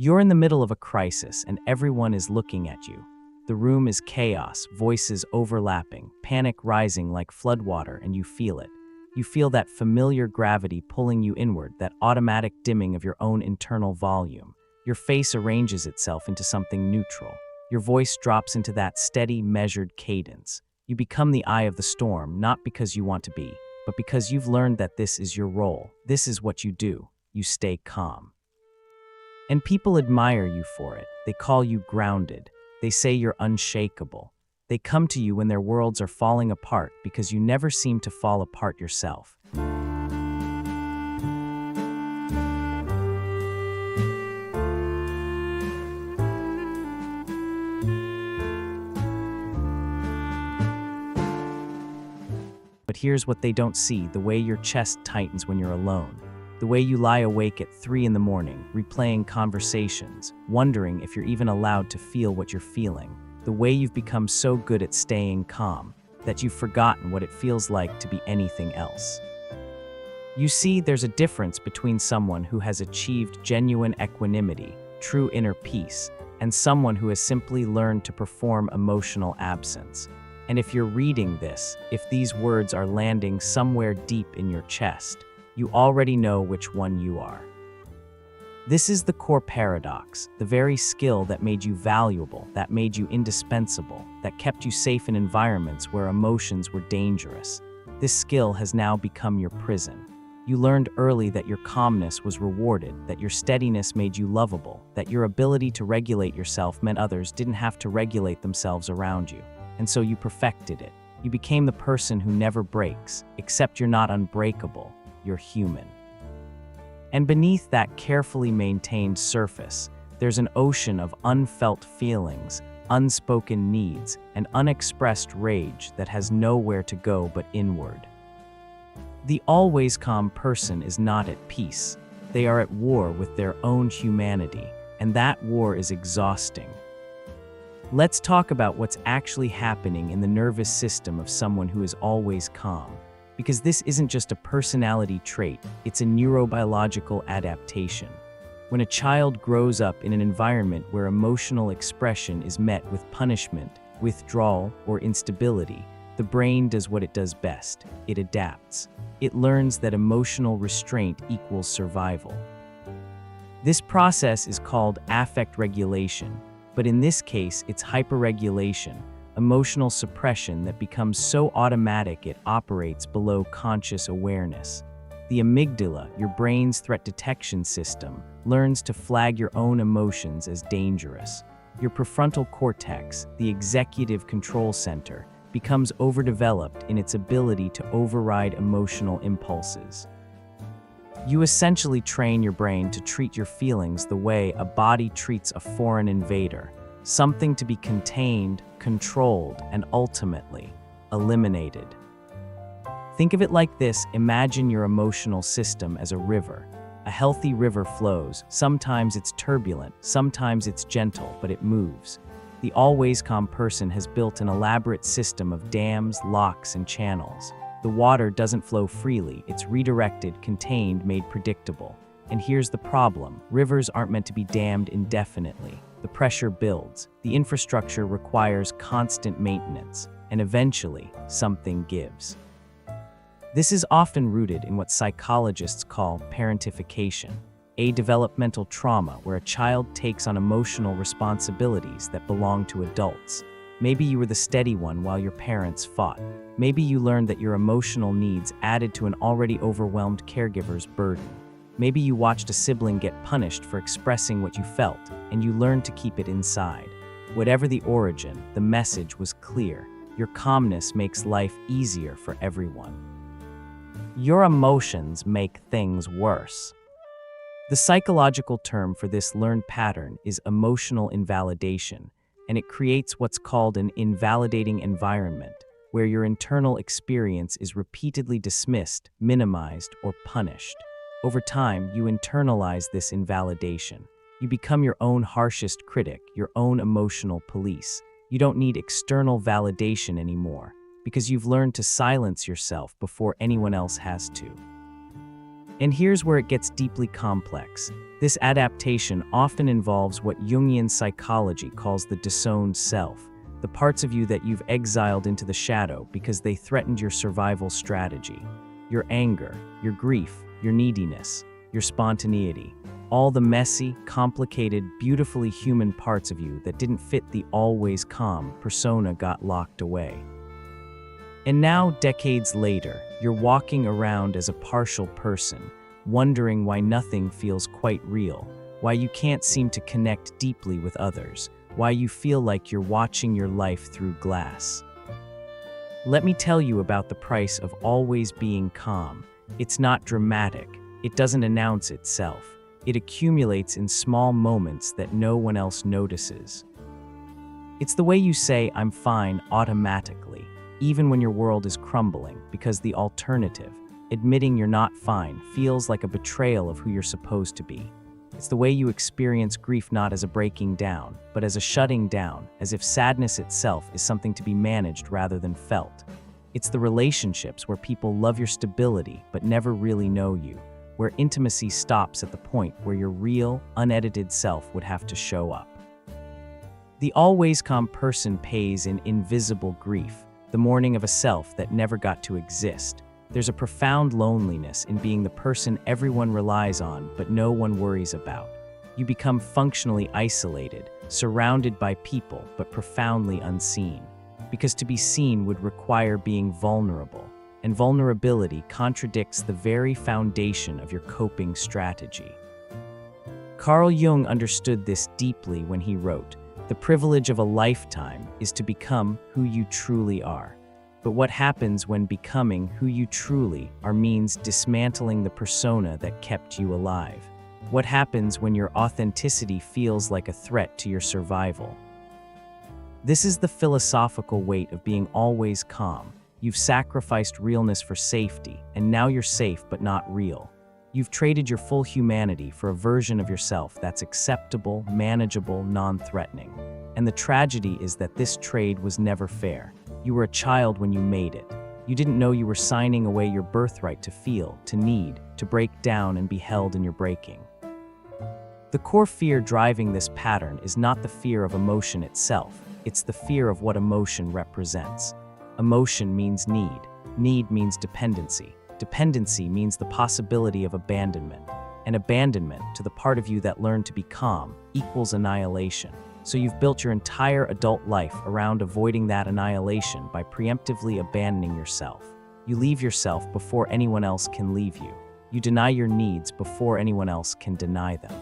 You're in the middle of a crisis and everyone is looking at you. The room is chaos, voices overlapping, panic rising like floodwater, and you feel it. You feel that familiar gravity pulling you inward, that automatic dimming of your own internal volume. Your face arranges itself into something neutral. Your voice drops into that steady, measured cadence. You become the eye of the storm, not because you want to be, but because you've learned that this is your role. This is what you do. You stay calm. And people admire you for it. They call you grounded. They say you're unshakable. They come to you when their worlds are falling apart because you never seem to fall apart yourself. But here's what they don't see: the way your chest tightens when you're alone. The way you lie awake at 3 in the morning, replaying conversations, wondering if you're even allowed to feel what you're feeling. The way you've become so good at staying calm that you've forgotten what it feels like to be anything else. You see, there's a difference between someone who has achieved genuine equanimity, true inner peace, and someone who has simply learned to perform emotional absence. And if you're reading this, if these words are landing somewhere deep in your chest, you already know which one you are. This is the core paradox, the very skill that made you valuable, that made you indispensable, that kept you safe in environments where emotions were dangerous. This skill has now become your prison. You learned early that your calmness was rewarded, that your steadiness made you lovable, that your ability to regulate yourself meant others didn't have to regulate themselves around you. And so you perfected it. You became the person who never breaks, except you're not unbreakable. You're human. And beneath that carefully maintained surface, there's an ocean of unfelt feelings, unspoken needs, and unexpressed rage that has nowhere to go but inward. The always calm person is not at peace. They are at war with their own humanity, and that war is exhausting. Let's talk about what's actually happening in the nervous system of someone who is always calm. Because this isn't just a personality trait, it's a neurobiological adaptation. When a child grows up in an environment where emotional expression is met with punishment, withdrawal, or instability, the brain does what it does best: it adapts. It learns that emotional restraint equals survival. This process is called affect regulation, but in this case, it's hyperregulation. Emotional suppression that becomes so automatic it operates below conscious awareness. The amygdala, your brain's threat detection system, learns to flag your own emotions as dangerous. Your prefrontal cortex, the executive control center, becomes overdeveloped in its ability to override emotional impulses. You essentially train your brain to treat your feelings the way a body treats a foreign invader. Something to be contained, controlled, and ultimately eliminated. Think of it like this: imagine your emotional system as a river. A healthy river flows. Sometimes it's turbulent, sometimes it's gentle, but it moves. The always calm person has built an elaborate system of dams, locks, and channels. The water doesn't flow freely, it's redirected, contained, made predictable. And here's the problem: rivers aren't meant to be dammed indefinitely. The pressure builds, the infrastructure requires constant maintenance, and eventually, something gives. This is often rooted in what psychologists call parentification, a developmental trauma where a child takes on emotional responsibilities that belong to adults. Maybe you were the steady one while your parents fought. Maybe you learned that your emotional needs added to an already overwhelmed caregiver's burden. Maybe you watched a sibling get punished for expressing what you felt, and you learned to keep it inside. Whatever the origin, the message was clear: your calmness makes life easier for everyone. Your emotions make things worse. The psychological term for this learned pattern is emotional invalidation, and it creates what's called an invalidating environment, where your internal experience is repeatedly dismissed, minimized, or punished. Over time, you internalize this invalidation. You become your own harshest critic, your own emotional police. You don't need external validation anymore, because you've learned to silence yourself before anyone else has to. And here's where it gets deeply complex. This adaptation often involves what Jungian psychology calls the disowned self, the parts of you that you've exiled into the shadow because they threatened your survival strategy. Your anger, your grief, your neediness, your spontaneity, all the messy, complicated, beautifully human parts of you that didn't fit the always calm persona got locked away. And now, decades later, you're walking around as a partial person, wondering why nothing feels quite real, why you can't seem to connect deeply with others, why you feel like you're watching your life through glass. Let me tell you about the price of always being calm. It's not dramatic. It doesn't announce itself. It accumulates in small moments that no one else notices. It's the way you say, "I'm fine," automatically, even when your world is crumbling, because the alternative, admitting you're not fine, feels like a betrayal of who you're supposed to be. It's the way you experience grief not as a breaking down, but as a shutting down, as if sadness itself is something to be managed rather than felt. It's the relationships where people love your stability but never really know you, where intimacy stops at the point where your real, unedited self would have to show up. The always calm person pays in invisible grief, the mourning of a self that never got to exist. There's a profound loneliness in being the person everyone relies on but no one worries about. You become functionally isolated, surrounded by people but profoundly unseen. Because to be seen would require being vulnerable, and vulnerability contradicts the very foundation of your coping strategy. Carl Jung understood this deeply when he wrote, "The privilege of a lifetime is to become who you truly are." But what happens when becoming who you truly are means dismantling the persona that kept you alive? What happens when your authenticity feels like a threat to your survival? This is the philosophical weight of being always calm. You've sacrificed realness for safety, and now you're safe but not real. You've traded your full humanity for a version of yourself that's acceptable, manageable, non-threatening. And the tragedy is that this trade was never fair. You were a child when you made it. You didn't know you were signing away your birthright to feel, to need, to break down and be held in your breaking. The core fear driving this pattern is not the fear of emotion itself, it's the fear of what emotion represents. Emotion means need. Need means dependency. Dependency means the possibility of abandonment. And abandonment, to the part of you that learned to be calm, equals annihilation. So you've built your entire adult life around avoiding that annihilation by preemptively abandoning yourself. You leave yourself before anyone else can leave you. You deny your needs before anyone else can deny them.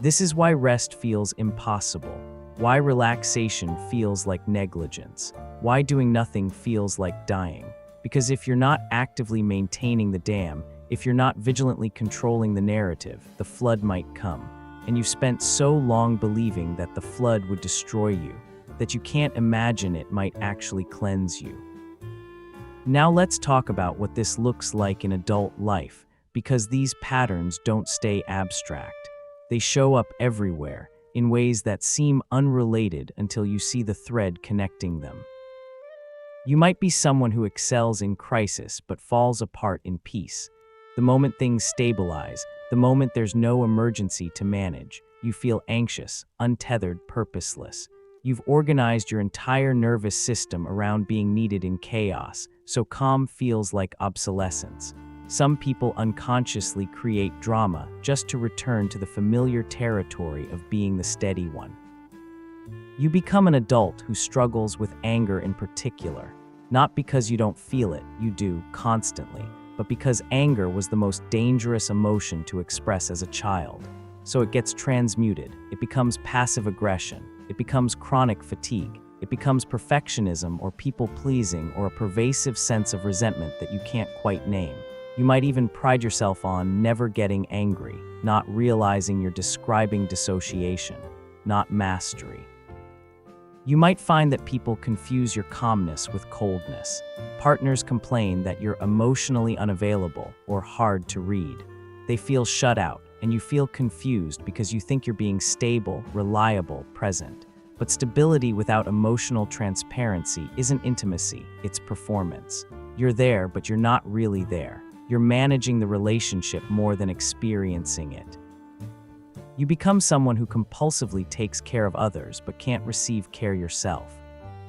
This is why rest feels impossible, why relaxation feels like negligence, why doing nothing feels like dying. Because if you're not actively maintaining the dam, if you're not vigilantly controlling the narrative, the flood might come. And you've spent so long believing that the flood would destroy you, that you can't imagine it might actually cleanse you. Now let's talk about what this looks like in adult life, because these patterns don't stay abstract. They show up everywhere, in ways that seem unrelated until you see the thread connecting them. You might be someone who excels in crisis but falls apart in peace. The moment things stabilize, the moment there's no emergency to manage, you feel anxious, untethered, purposeless. You've organized your entire nervous system around being needed in chaos, so calm feels like obsolescence. Some people unconsciously create drama just to return to the familiar territory of being the steady one. You become an adult who struggles with anger in particular, not because you don't feel it, you do, constantly, but because anger was the most dangerous emotion to express as a child. So it gets transmuted, it becomes passive aggression, it becomes chronic fatigue, it becomes perfectionism or people-pleasing or a pervasive sense of resentment that you can't quite name. You might even pride yourself on never getting angry, not realizing you're describing dissociation, not mastery. You might find that people confuse your calmness with coldness. Partners complain that you're emotionally unavailable or hard to read. They feel shut out, and you feel confused because you think you're being stable, reliable, present. But stability without emotional transparency isn't intimacy, it's performance. You're there, but you're not really there. You're managing the relationship more than experiencing it. You become someone who compulsively takes care of others but can't receive care yourself.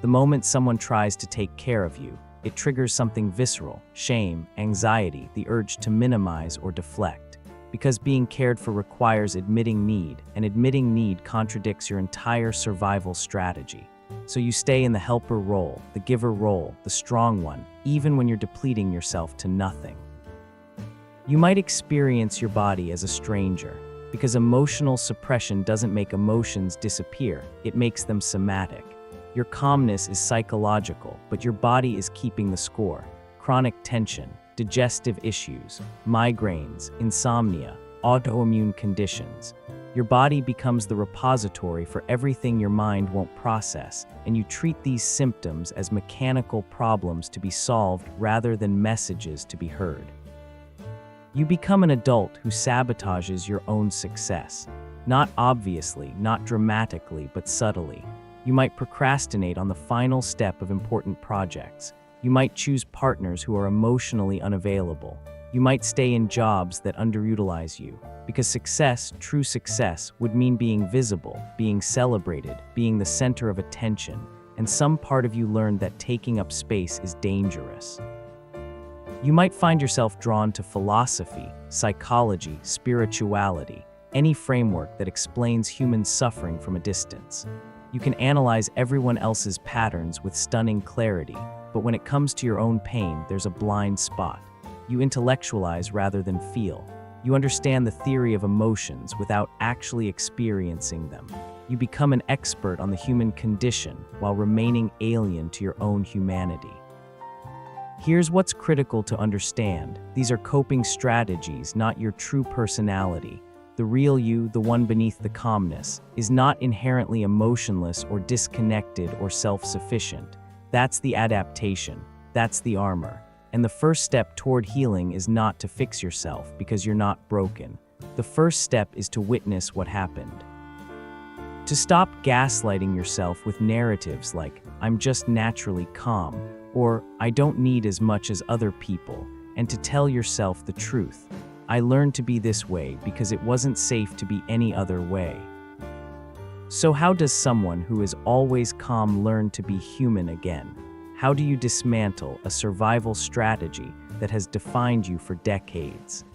The moment someone tries to take care of you, it triggers something visceral: shame, anxiety, the urge to minimize or deflect. Because being cared for requires admitting need, and admitting need contradicts your entire survival strategy. So you stay in the helper role, the giver role, the strong one, even when you're depleting yourself to nothing. You might experience your body as a stranger, because emotional suppression doesn't make emotions disappear, it makes them somatic. Your calmness is psychological, but your body is keeping the score. Chronic tension, digestive issues, migraines, insomnia, autoimmune conditions. Your body becomes the repository for everything your mind won't process, and you treat these symptoms as mechanical problems to be solved rather than messages to be heard. You become an adult who sabotages your own success. Not obviously, not dramatically, but subtly. You might procrastinate on the final step of important projects. You might choose partners who are emotionally unavailable. You might stay in jobs that underutilize you. Because success, true success, would mean being visible, being celebrated, being the center of attention. And some part of you learned that taking up space is dangerous. You might find yourself drawn to philosophy, psychology, spirituality, any framework that explains human suffering from a distance. You can analyze everyone else's patterns with stunning clarity, but when it comes to your own pain, there's a blind spot. You intellectualize rather than feel. You understand the theory of emotions without actually experiencing them. You become an expert on the human condition while remaining alien to your own humanity. Here's what's critical to understand. These are coping strategies, not your true personality. The real you, the one beneath the calmness, is not inherently emotionless or disconnected or self-sufficient. That's the adaptation. That's the armor. And the first step toward healing is not to fix yourself because you're not broken. The first step is to witness what happened. To stop gaslighting yourself with narratives like, "I'm just naturally calm," or "I don't need as much as other people," and to tell yourself the truth. I learned to be this way because it wasn't safe to be any other way. So how does someone who is always calm learn to be human again? How do you dismantle a survival strategy that has defined you for decades?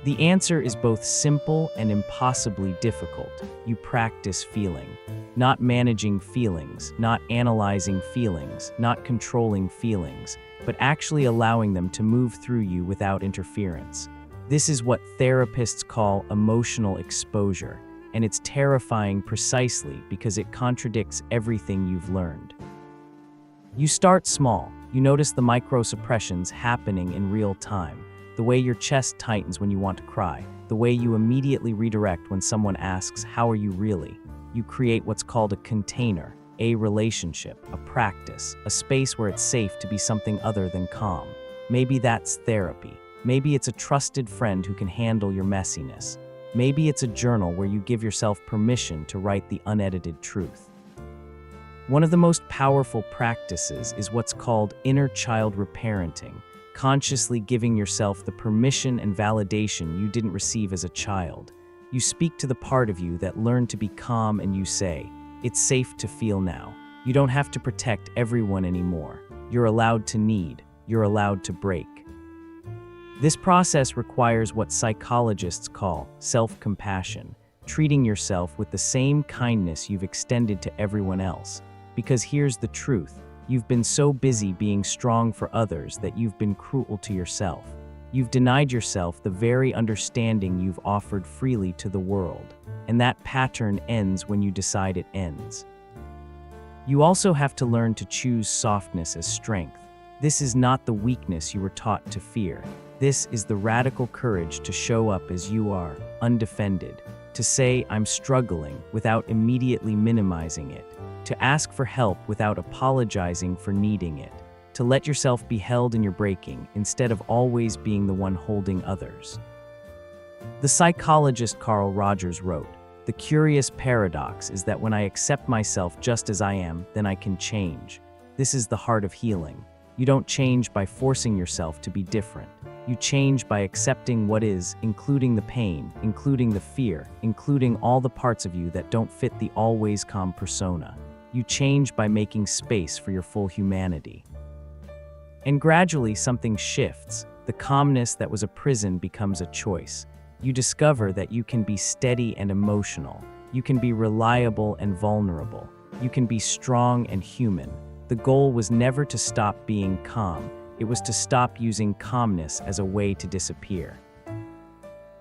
The answer is both simple and impossibly difficult. You practice feeling. Not managing feelings, not analyzing feelings, not controlling feelings, but actually allowing them to move through you without interference. This is what therapists call emotional exposure, and it's terrifying precisely because it contradicts everything you've learned. You start small. You notice the micro-suppressions happening in real time, the way your chest tightens when you want to cry, the way you immediately redirect when someone asks, "How are you really?" You create what's called a container, a relationship, a practice, a space where it's safe to be something other than calm. Maybe that's therapy. Maybe it's a trusted friend who can handle your messiness. Maybe it's a journal where you give yourself permission to write the unedited truth. One of the most powerful practices is what's called inner child reparenting, consciously giving yourself the permission and validation you didn't receive as a child. You speak to the part of you that learned to be calm and you say, "It's safe to feel now. You don't have to protect everyone anymore. You're allowed to need. You're allowed to break." This process requires what psychologists call self-compassion, treating yourself with the same kindness you've extended to everyone else. Because here's the truth, you've been so busy being strong for others that you've been cruel to yourself. You've denied yourself the very understanding you've offered freely to the world, and that pattern ends when you decide it ends. You also have to learn to choose softness as strength. This is not the weakness you were taught to fear. This is the radical courage to show up as you are, undefended, to say, "I'm struggling," without immediately minimizing it, to ask for help without apologizing for needing it, to let yourself be held in your breaking instead of always being the one holding others. The psychologist Carl Rogers wrote, "The curious paradox is that when I accept myself just as I am, then I can change. This is the heart of healing. You don't change by forcing yourself to be different. You change by accepting what is, including the pain, including the fear, including all the parts of you that don't fit the always calm persona. You change by making space for your full humanity. And gradually something shifts. The calmness that was a prison becomes a choice. You discover that you can be steady and emotional. You can be reliable and vulnerable. You can be strong and human. The goal was never to stop being calm. It was to stop using calmness as a way to disappear.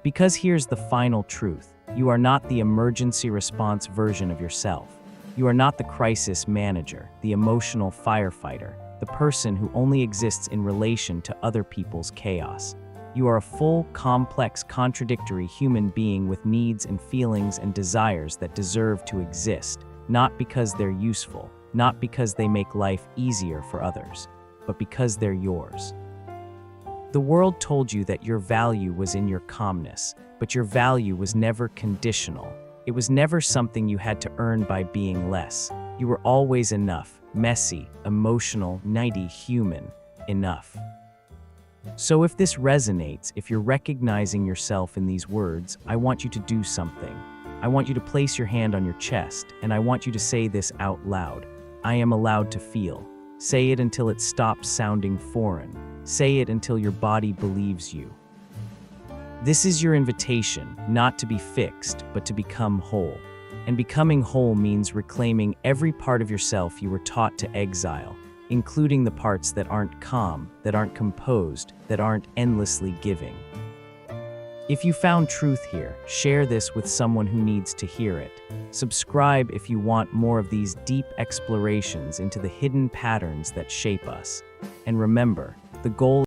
Because here's the final truth. You are not the emergency response version of yourself. You are not the crisis manager, the emotional firefighter, the person who only exists in relation to other people's chaos. You are a full, complex, contradictory human being with needs and feelings and desires that deserve to exist, not because they're useful, not because they make life easier for others, but because they're yours. The world told you that your value was in your calmness, but your value was never conditional. It was never something you had to earn by being less. You were always enough, messy, emotional, needy, human, enough. So if this resonates, if you're recognizing yourself in these words, I want you to do something. I want you to place your hand on your chest, and I want you to say this out loud. I am allowed to feel. Say it until it stops sounding foreign. Say it until your body believes you. This is your invitation, not to be fixed, but to become whole. And becoming whole means reclaiming every part of yourself you were taught to exile, including the parts that aren't calm, that aren't composed, that aren't endlessly giving. If you found truth here, share this with someone who needs to hear it. Subscribe if you want more of these deep explorations into the hidden patterns that shape us. And remember, the goal